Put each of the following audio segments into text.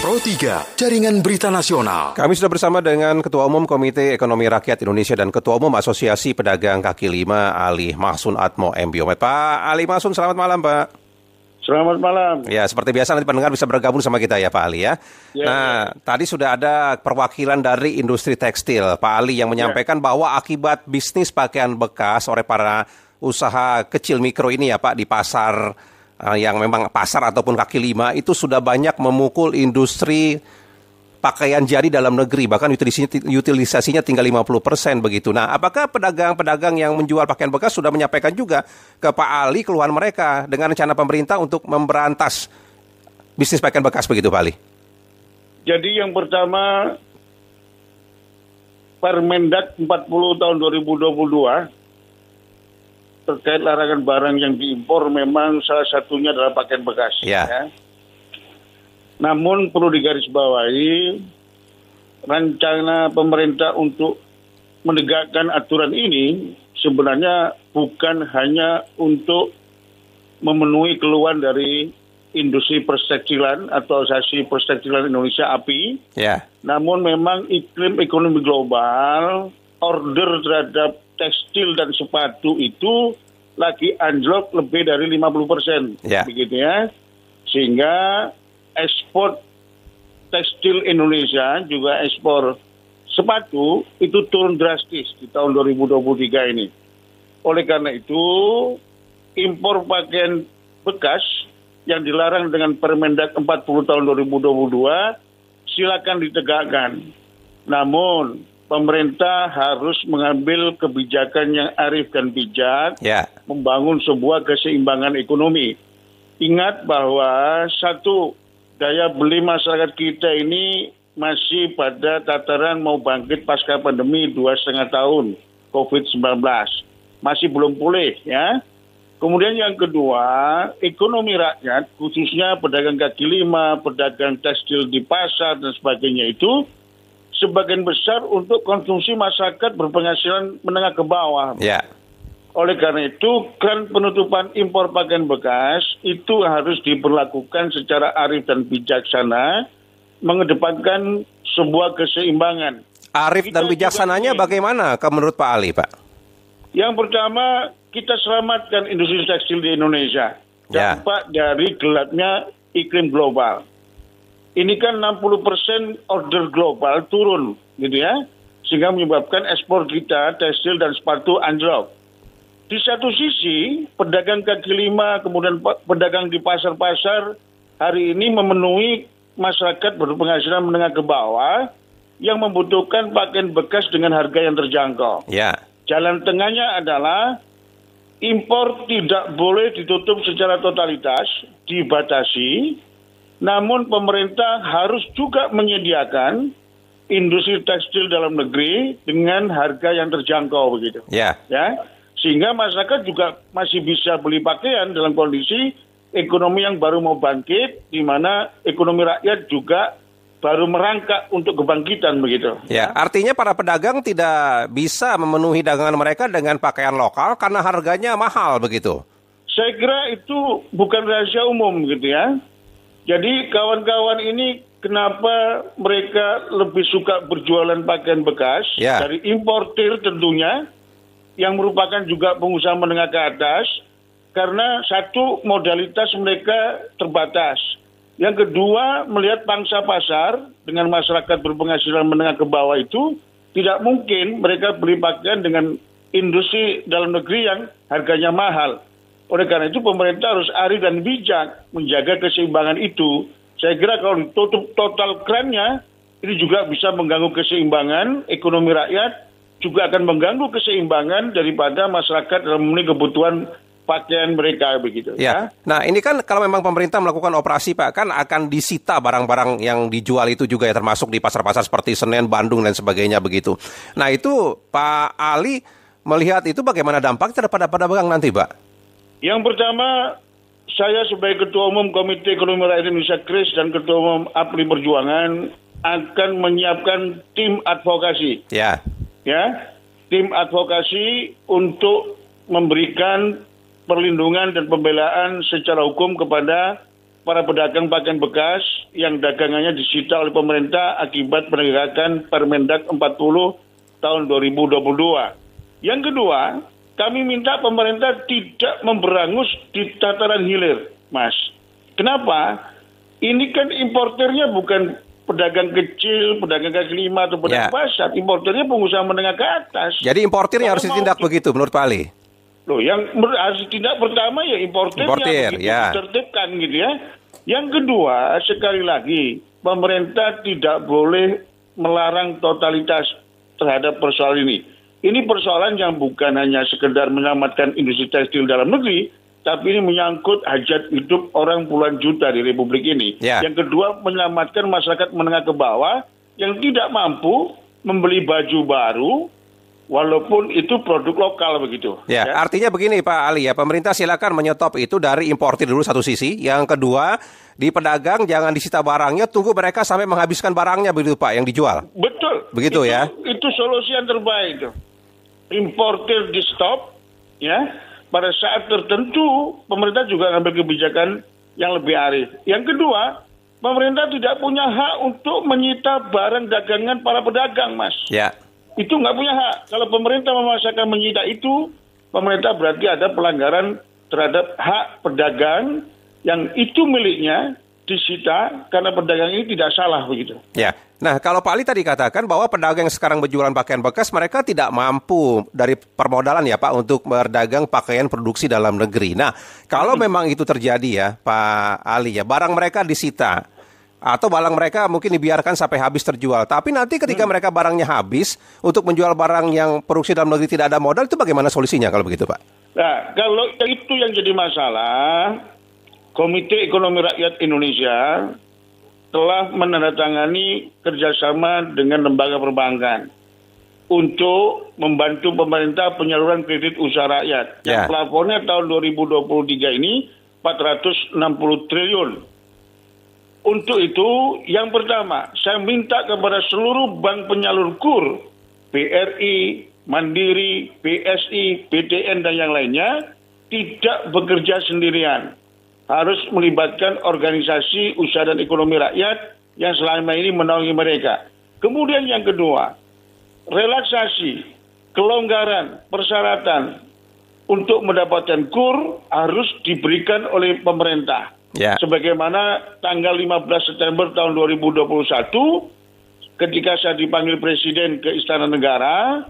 Pro 3, Jaringan Berita Nasional. Kami sudah bersama dengan Ketua Umum Komite Ekonomi Rakyat Indonesia dan Ketua Umum Asosiasi Pedagang Kaki Lima, Ali Mahsun Atmo M.Biomed. Pak Ali Mahsun, selamat malam, Pak. Selamat malam. Ya, seperti biasa nanti pendengar bisa bergabung sama kita ya, Pak Ali ya. Tadi sudah ada perwakilan dari industri tekstil, Pak Ali, yang menyampaikan bahwa akibat bisnis pakaian bekas oleh para usaha kecil mikro ini ya, Pak, di pasar yang memang pasar ataupun kaki lima itu sudah banyak memukul industri pakaian jadi dalam negeri, bahkan utilisasinya tinggal 50% begitu. Nah, apakah pedagang-pedagang yang menjual pakaian bekas sudah menyampaikan juga ke Pak Ali keluhan mereka dengan rencana pemerintah untuk memberantas bisnis pakaian bekas begitu, Pak Ali? Jadi yang pertama, Permendak 40 tahun 2022 terkait larangan barang yang diimpor memang salah satunya adalah pakaian bekas. Ya. Namun perlu digarisbawahi, rencana pemerintah untuk menegakkan aturan ini sebenarnya bukan hanya untuk memenuhi keluhan dari industri perstekstilan atau Asosiasi Perstekstilan Indonesia API. Namun memang iklim ekonomi global, order terhadap tekstil dan sepatu itu lagi anjlok lebih dari 50%, begitu ya. Sehingga ekspor tekstil Indonesia juga ekspor sepatu itu turun drastis di tahun 2023 ini. Oleh karena itu, impor pakaian bekas yang dilarang dengan Permendak 40 tahun 2022 silakan ditegakkan. Namun pemerintah harus mengambil kebijakan yang arif dan bijak, membangun sebuah keseimbangan ekonomi. Ingat bahwa satu, daya beli masyarakat kita ini masih pada tataran mau bangkit pasca pandemi 2,5 tahun COVID-19. Masih belum pulih ya. Kemudian yang kedua, ekonomi rakyat, khususnya pedagang kaki lima, pedagang tekstil di pasar dan sebagainya itu sebagian besar untuk konsumsi masyarakat berpenghasilan menengah ke bawah. Oleh karena itu, keran penutupan impor pakaian bekas itu harus diberlakukan secara arif dan bijaksana, mengedepankan sebuah keseimbangan. Arif dan bijaksananya bagaimana menurut Pak Ali, Pak? Yang pertama, kita selamatkan industri tekstil di Indonesia. Dampak dari gelapnya iklim global. Ini kan 60% order global turun, gitu ya, sehingga menyebabkan ekspor kita tekstil dan sepatu anjlok. Di satu sisi, pedagang kaki lima, kemudian pedagang di pasar-pasar hari ini memenuhi masyarakat berpenghasilan menengah ke bawah yang membutuhkan pakaian bekas dengan harga yang terjangkau. Jalan tengahnya adalah impor tidak boleh ditutup secara totalitas, dibatasi. Namun pemerintah harus juga menyediakan industri tekstil dalam negeri dengan harga yang terjangkau begitu. Sehingga masyarakat juga masih bisa beli pakaian dalam kondisi ekonomi yang baru mau bangkit, di mana ekonomi rakyat juga baru merangkak untuk kebangkitan begitu. Artinya para pedagang tidak bisa memenuhi dagangan mereka dengan pakaian lokal karena harganya mahal begitu. Saya kira itu bukan rahasia umum gitu ya. Jadi kawan-kawan ini kenapa mereka lebih suka berjualan pakaian bekas dari importir tentunya, yang merupakan juga pengusaha menengah ke atas, karena satu, modalitas mereka terbatas. Yang kedua, melihat pangsa pasar dengan masyarakat berpenghasilan menengah ke bawah itu, tidak mungkin mereka beli pakaian dengan industri dalam negeri yang harganya mahal. Oleh karena itu pemerintah harus arif dan bijak menjaga keseimbangan itu. Saya kira kalau ditutup total kerannya, ini juga bisa mengganggu keseimbangan ekonomi rakyat, juga akan mengganggu keseimbangan daripada masyarakat dalam memenuhi kebutuhan pakaian mereka begitu. Nah ini kan kalau memang pemerintah melakukan operasi, Pak, kan akan disita barang-barang yang dijual itu juga ya, termasuk di pasar-pasar seperti Senen, Bandung dan sebagainya begitu. Nah itu Pak Ali melihat itu bagaimana dampaknya terhadap pedagang nanti, Pak? Yang pertama, saya sebagai Ketua Umum Komite Ekonomi Rakyat Indonesia KRIS dan Ketua Umum APRI Perjuangan akan menyiapkan tim advokasi. Tim advokasi untuk memberikan perlindungan dan pembelaan secara hukum kepada para pedagang pakaian bekas yang dagangannya disita oleh pemerintah akibat penegakan Permendak 40 tahun 2022. Yang kedua, kami minta pemerintah tidak memberangus di tataran hilir, Mas. Kenapa? Ini kan importernya bukan pedagang kecil, pedagang kaki lima atau pedagang pasar. Importernya pengusaha menengah ke atas. Jadi importernya harus ditindak begitu menurut Pak Ali? Loh, yang harus ditindak pertama ya importernya ditertibkan gitu ya. Yang kedua, sekali lagi, pemerintah tidak boleh melarang totalitas terhadap persoalan ini. Ini persoalan yang bukan hanya sekedar menyelamatkan industri tekstil dalam negeri, tapi ini menyangkut hajat hidup orang puluhan juta di Republik ini. Yang kedua, menyelamatkan masyarakat menengah ke bawah yang tidak mampu membeli baju baru, walaupun itu produk lokal begitu. Artinya begini Pak Ali ya, pemerintah silakan menyetop itu dari importir dulu satu sisi. Yang kedua, di pedagang jangan disita barangnya, tunggu mereka sampai menghabiskan barangnya begitu Pak yang dijual. Betul. Begitu ya. Itu solusi yang terbaik itu. Importir di stop ya. Pada saat tertentu, pemerintah juga ngambil kebijakan yang lebih arif. Yang kedua, pemerintah tidak punya hak untuk menyita barang dagangan para pedagang, Mas. Itu nggak punya hak. Kalau pemerintah memaksakan menyita itu, pemerintah berarti ada pelanggaran terhadap hak pedagang yang itu miliknya disita karena pedagang ini tidak salah begitu. Nah, kalau Pak Ali tadi katakan bahwa pedagang yang sekarang berjualan pakaian bekas, mereka tidak mampu dari permodalan ya Pak untuk berdagang pakaian produksi dalam negeri. Nah, kalau memang itu terjadi ya Pak Ali ya, barang mereka disita atau barang mereka mungkin dibiarkan sampai habis terjual. Tapi nanti ketika mereka barangnya habis, untuk menjual barang yang produksi dalam negeri tidak ada modal, itu bagaimana solusinya kalau begitu Pak? Nah, kalau itu yang jadi masalah, Komite Ekonomi Rakyat Indonesia telah menandatangani kerjasama dengan lembaga perbankan untuk membantu pemerintah penyaluran kredit usaha rakyat. Yang plafonnya tahun 2023 ini 460 triliun. Untuk itu, yang pertama, saya minta kepada seluruh bank penyalur KUR, BRI, Mandiri, BSI, BDN, dan yang lainnya, tidak bekerja sendirian. Harus melibatkan organisasi usaha dan ekonomi rakyat yang selama ini menaungi mereka. Kemudian yang kedua, relaksasi, kelonggaran, persyaratan untuk mendapatkan KUR harus diberikan oleh pemerintah. Sebagaimana tanggal 15 September tahun 2021, ketika saya dipanggil Presiden ke Istana Negara,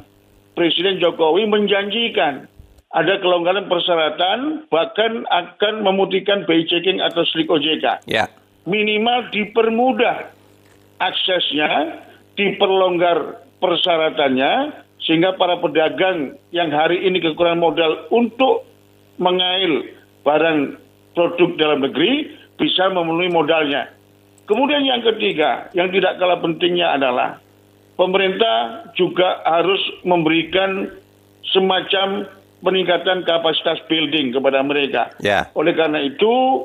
Presiden Jokowi menjanjikan ada kelonggaran persyaratan, bahkan akan memutihkan BI checking atau slik OJK. Minimal dipermudah aksesnya, diperlonggar persyaratannya, sehingga para pedagang yang hari ini kekurangan modal untuk mengail barang produk dalam negeri bisa memenuhi modalnya. Kemudian yang ketiga, yang tidak kalah pentingnya adalah pemerintah juga harus memberikan semacam peningkatan kapasitas building kepada mereka. Oleh karena itu,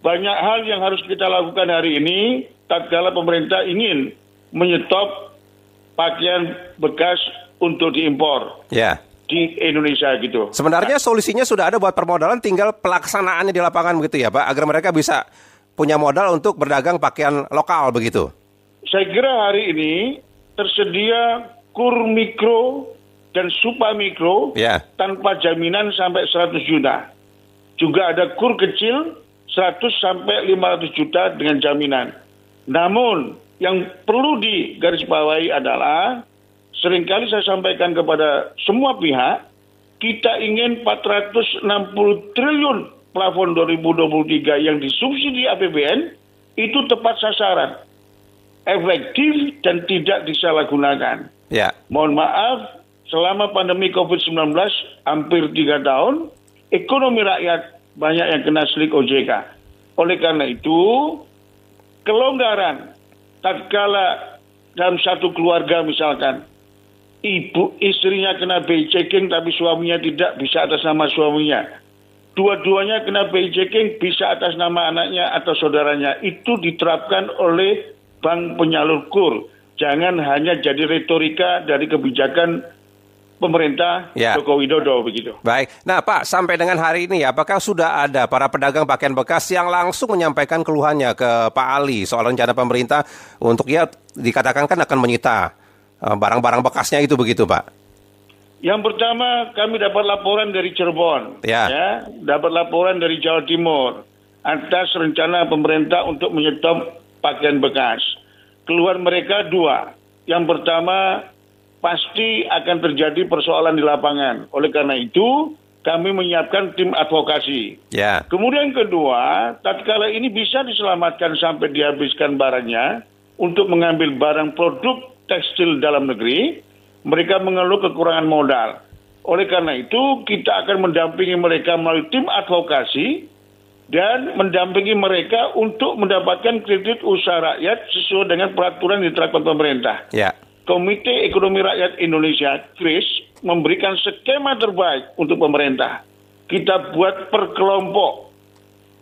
banyak hal yang harus kita lakukan hari ini tatkala pemerintah ingin menyetop pakaian bekas untuk diimpor di Indonesia gitu. Sebenarnya solusinya sudah ada buat permodalan, tinggal pelaksanaannya di lapangan begitu ya Pak, agar mereka bisa punya modal untuk berdagang pakaian lokal begitu. Saya kira hari ini tersedia KUR mikro dan Supa Mikro tanpa jaminan sampai 100 juta. Juga ada KUR kecil 100 sampai 500 juta dengan jaminan. Namun yang perlu digarisbawahi adalah seringkali saya sampaikan kepada semua pihak, kita ingin 460 triliun plafon 2023 yang disubsidi APBN itu tepat sasaran, efektif dan tidak disalahgunakan. Mohon maaf, selama pandemi COVID-19 hampir 3 tahun, ekonomi rakyat banyak yang kena slik OJK. Oleh karena itu, kelonggaran tatkala dalam satu keluarga misalkan, ibu istrinya kena BI checking tapi suaminya tidak, bisa atas nama suaminya. Dua-duanya kena BI checking bisa atas nama anaknya atau saudaranya. Itu diterapkan oleh bank penyalur KUR. Jangan hanya jadi retorika dari kebijakan pemerintah Joko Widodo begitu. Baik. Nah Pak, sampai dengan hari ini apakah sudah ada para pedagang pakaian bekas yang langsung menyampaikan keluhannya ke Pak Ali soal rencana pemerintah untuk dikatakan kan akan menyita barang-barang bekasnya itu begitu Pak? Yang pertama kami dapat laporan dari Cirebon, dapat laporan dari Jawa Timur atas rencana pemerintah untuk menyetop pakaian bekas. Keluar mereka dua. Yang pertama, pasti akan terjadi persoalan di lapangan. Oleh karena itu, kami menyiapkan tim advokasi. Kemudian kedua, tatkala ini bisa diselamatkan sampai dihabiskan barangnya untuk mengambil barang produk tekstil dalam negeri, mereka mengeluh kekurangan modal. Oleh karena itu, kita akan mendampingi mereka melalui tim advokasi dan mendampingi mereka untuk mendapatkan kredit usaha rakyat sesuai dengan peraturan yang diterapkan pemerintah. Komite Ekonomi Rakyat Indonesia, KRIS, memberikan skema terbaik untuk pemerintah. Kita buat per kelompok.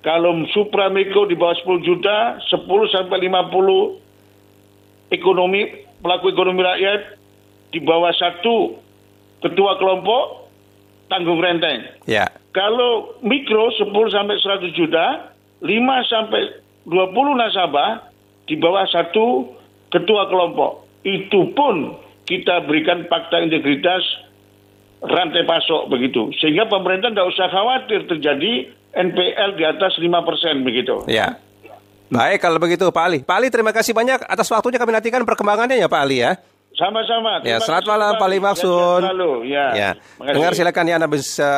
Kalau supra mikro di bawah 10 juta, 10 sampai 50 pelaku ekonomi rakyat di bawah 1 ketua kelompok tanggung renteng. Kalau mikro 10 sampai 100 juta, 5 sampai 20 nasabah di bawah 1 ketua kelompok. Itu pun kita berikan fakta integritas rantai pasok begitu. Sehingga pemerintah tidak usah khawatir terjadi NPL di atas 5% begitu. Baik kalau begitu Pak Ali. Pak Ali terima kasih banyak atas waktunya, kami nantikan perkembangannya ya Pak Ali ya. Sama-sama. Selamat malam Pak Ali Maksud. Dengar silakan Anda bisa